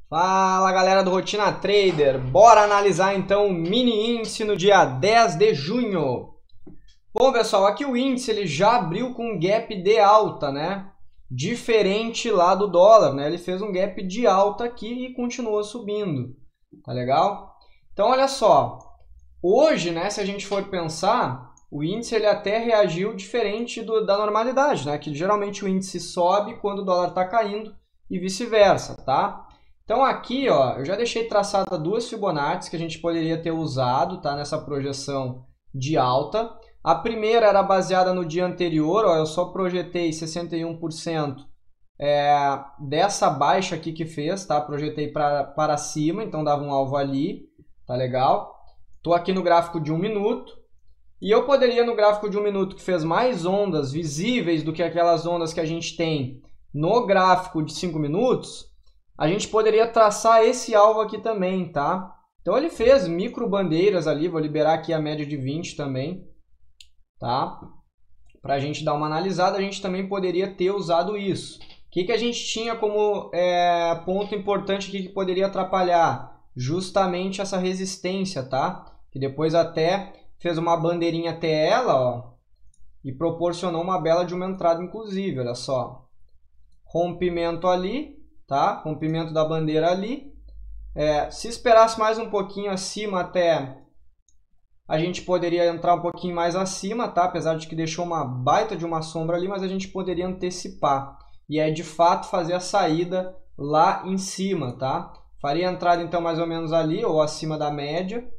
Fala galera do Rotina Trader, bora analisar então o mini índice no dia 10 de junho. Bom pessoal, aqui o índice ele já abriu com um gap de alta, né? Diferente lá do dólar, né? Ele fez um gap de alta aqui e continuou subindo, tá legal? Então olha só, hoje, né, se a gente for pensar, o índice ele até reagiu diferente da normalidade, né? Que geralmente o índice sobe quando o dólar está caindo e vice-versa, tá? Então aqui, ó, eu já deixei traçada duas Fibonacci que a gente poderia ter usado, tá, nessa projeção de alta. A primeira era baseada no dia anterior, ó, eu só projetei 61% dessa baixa aqui que fez, tá? Projetei para cima, então dava um alvo ali, tá legal? Tô aqui no gráfico de 1 minuto. E eu poderia, no gráfico de 1 minuto, que fez mais ondas visíveis do que aquelas ondas que a gente tem no gráfico de 5 minutos, a gente poderia traçar esse alvo aqui também, tá? Então ele fez micro bandeiras ali, vou liberar aqui a média de 20 também, tá? Para a gente dar uma analisada, a gente também poderia ter usado isso. O que a gente tinha como ponto importante aqui que poderia atrapalhar? Justamente essa resistência, tá? Que depois até fez uma bandeirinha até ela, ó, e proporcionou uma bela de uma entrada inclusive, olha só. Rompimento ali, tá? Rompimento da bandeira ali. Se esperasse mais um pouquinho acima até, a gente poderia entrar um pouquinho mais acima, tá? Apesar de que deixou uma baita de uma sombra ali, mas a gente poderia antecipar. E de fato fazer a saída lá em cima, tá? Faria a entrada então mais ou menos ali, ou acima da média.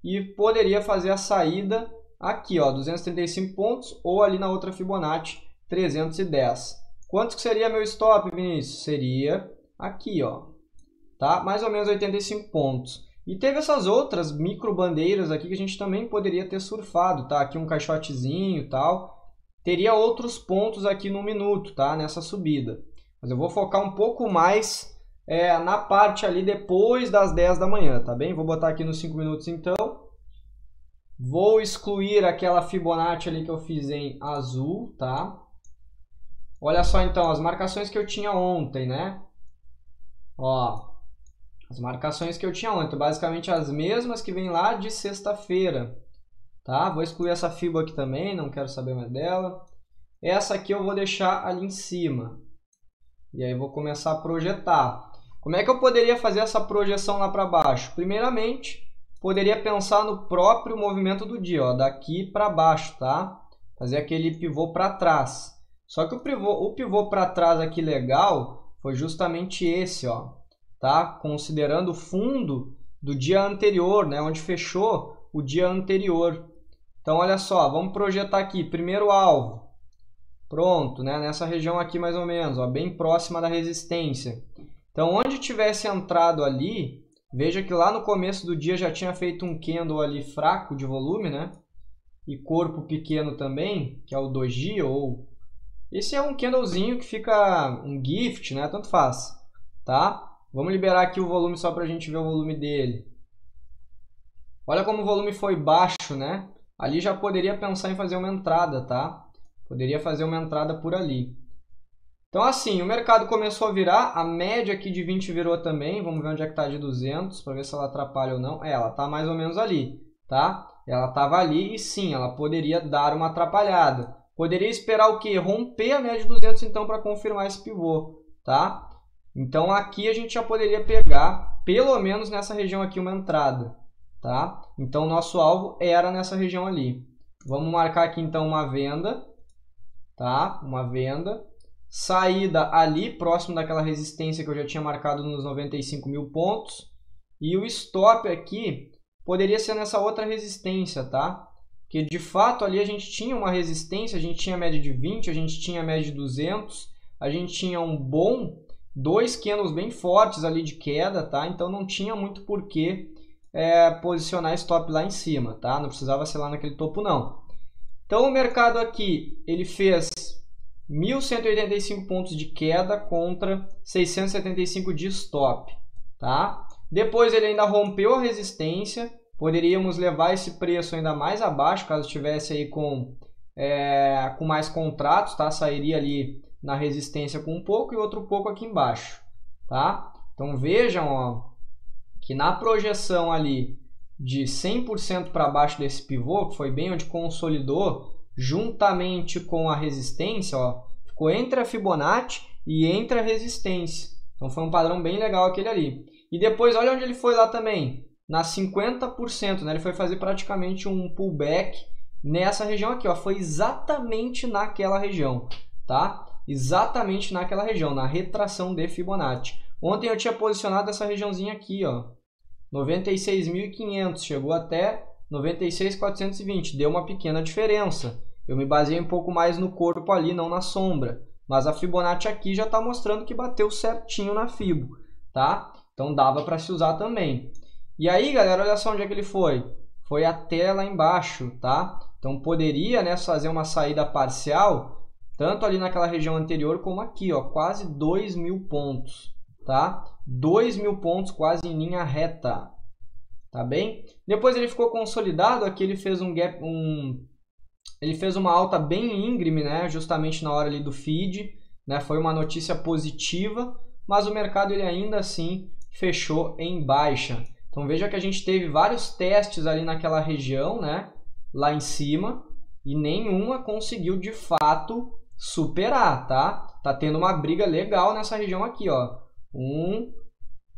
E poderia fazer a saída aqui, ó, 235 pontos, ou ali na outra Fibonacci, 310. Quanto que seria meu stop, Vinícius? Seria aqui, ó, tá? Mais ou menos 85 pontos. E teve essas outras micro bandeiras aqui que a gente também poderia ter surfado, tá? Aqui um caixotezinho e tal. Teria outros pontos aqui no minuto, tá? Nessa subida. Mas eu vou focar um pouco mais na parte ali depois das 10 da manhã, tá bem? Vou botar aqui nos 5 minutos então. Vou excluir aquela Fibonacci ali que eu fiz em azul, tá? Olha só então, as marcações que eu tinha ontem, né? Ó, as marcações que eu tinha ontem, basicamente as mesmas que vem lá de sexta-feira, tá? Vou excluir essa Fibo aqui também, não quero saber mais dela. Essa aqui eu vou deixar ali em cima. E aí vou começar a projetar. Como é que eu poderia fazer essa projeção lá para baixo? Primeiramente, poderia pensar no próprio movimento do dia, ó, daqui para baixo, tá? Fazer aquele pivô para trás. Só que o pivô para trás aqui legal foi justamente esse, ó, tá? Considerando o fundo do dia anterior, né? Onde fechou o dia anterior. Então, olha só, vamos projetar aqui, primeiro alvo. Pronto, né? Nessa região aqui mais ou menos, ó, bem próxima da resistência. Então, onde tivesse entrado ali, veja que lá no começo do dia já tinha feito um candle ali fraco de volume, né? E corpo pequeno também, que é o doji ou... Esse é um candlezinho que fica um gift, né? Tanto faz, tá? Vamos liberar aqui o volume só para a gente ver o volume dele. Olha como o volume foi baixo, né? Ali já poderia pensar em fazer uma entrada, tá? Poderia fazer uma entrada por ali. Então assim, o mercado começou a virar, a média aqui de 20 virou também. Vamos ver onde é que está de 200 para ver se ela atrapalha ou não. Ela está mais ou menos ali, tá? Ela estava ali e sim, ela poderia dar uma atrapalhada. Poderia esperar o quê? Romper a média de 200 então para confirmar esse pivô, tá? Então aqui a gente já poderia pegar, pelo menos nessa região aqui, uma entrada, tá? Então nosso alvo era nessa região ali. Vamos marcar aqui então uma venda, tá? Uma venda. Saída ali, próximo daquela resistência que eu já tinha marcado nos 95 mil pontos. E o stop aqui poderia ser nessa outra resistência, tá? Porque de fato ali a gente tinha uma resistência, a gente tinha a média de 20, a gente tinha a média de 200, a gente tinha um bom, dois candles bem fortes ali de queda, tá? Então não tinha muito porquê posicionar stop lá em cima, tá? Não precisava ser lá naquele topo não. Então o mercado aqui, ele fez 1.185 pontos de queda contra 675 de stop, tá? Depois ele ainda rompeu a resistência. Poderíamos levar esse preço ainda mais abaixo, caso estivesse aí com mais contratos, tá? Sairia ali na resistência com um pouco e outro pouco aqui embaixo, tá? Então vejam, ó, que na projeção ali de 100% para baixo desse pivô, que foi bem onde consolidou, juntamente com a resistência, ó, ficou entre a Fibonacci e entre a resistência. Então foi um padrão bem legal aquele ali. E depois, olha onde ele foi lá também, na 50%, né? Ele foi fazer praticamente um pullback nessa região aqui, ó. Foi exatamente naquela região, tá? Exatamente naquela região, na retração de Fibonacci. Ontem eu tinha posicionado essa regiãozinha aqui, ó, 96.500, chegou até 96.420, deu uma pequena diferença. Eu me baseei um pouco mais no corpo ali, não na sombra. Mas a Fibonacci aqui já está mostrando que bateu certinho na Fibo, tá? Então dava para se usar também. E aí, galera, olha só onde é que ele foi. Foi até lá embaixo, tá? Então poderia, né, fazer uma saída parcial, tanto ali naquela região anterior como aqui, ó, quase 2.000 pontos, tá? 2.000 pontos quase em linha reta, tá bem? Depois ele ficou consolidado, aqui ele fez um gap, ele fez uma alta bem íngreme, né, justamente na hora ali do feed, né, foi uma notícia positiva, mas o mercado ele ainda assim fechou em baixa. Então veja que a gente teve vários testes ali naquela região, né, lá em cima, e nenhuma conseguiu de fato superar, tá? Tá tendo uma briga legal nessa região aqui, ó. 1,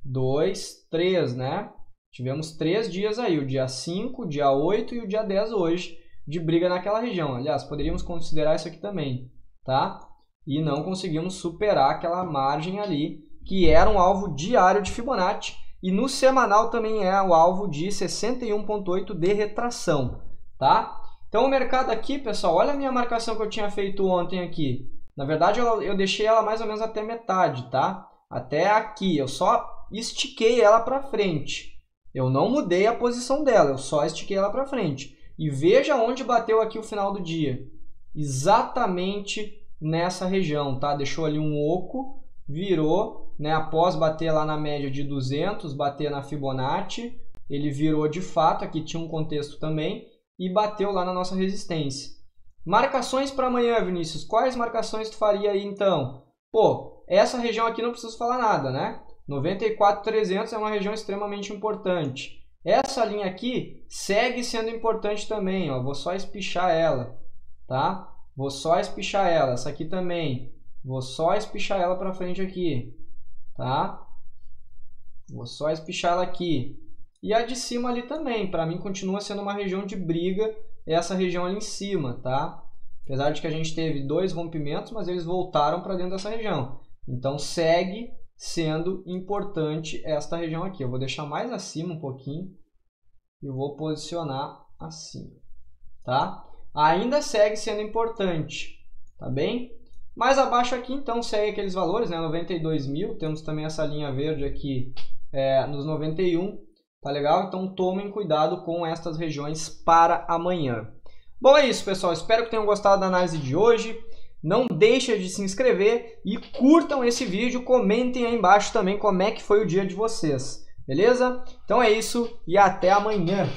2, 3, né? Tivemos 3 dias aí, o dia 5, o dia 8 e o dia 10 hoje, de briga naquela região. Aliás, poderíamos considerar isso aqui também, tá? E não conseguimos superar aquela margem ali, que era um alvo diário de Fibonacci. E no semanal também é o alvo de 61,8 de retração, tá? Então o mercado aqui, pessoal, olha a minha marcação que eu tinha feito ontem aqui. Na verdade, eu deixei ela mais ou menos até metade, tá? Até aqui, eu só estiquei ela para frente. Eu não mudei a posição dela, eu só estiquei ela para frente. E veja onde bateu aqui o final do dia. Exatamente nessa região, tá? Deixou ali um oco, virou, né? Após bater lá na média de 200, bater na Fibonacci, ele virou de fato, aqui tinha um contexto também, e bateu lá na nossa resistência. Marcações para amanhã, Vinícius. Quais marcações tu faria aí então? Pô, essa região aqui não preciso falar nada, né? 94.300 é uma região extremamente importante. Essa linha aqui segue sendo importante também, ó. Vou só espichar ela, tá? Vou só espichar ela. Essa aqui também. Vou só espichar ela para frente aqui, tá? Vou só espichar ela aqui. E a de cima ali também, para mim continua sendo uma região de briga, essa região ali em cima, tá? Apesar de que a gente teve 2 rompimentos, mas eles voltaram para dentro dessa região. Então segue sendo importante esta região aqui. Eu vou deixar mais acima um pouquinho e vou posicionar assim, tá? Ainda segue sendo importante, tá bem? Mais abaixo aqui, então, segue aqueles valores, né? 92.000, temos também essa linha verde aqui nos 91, tá legal? Então tomem cuidado com estas regiões para amanhã. Bom, é isso, pessoal. Espero que tenham gostado da análise de hoje. Não deixem de se inscrever e curtam esse vídeo. Comentem aí embaixo também como é que foi o dia de vocês. Beleza? Então é isso e até amanhã.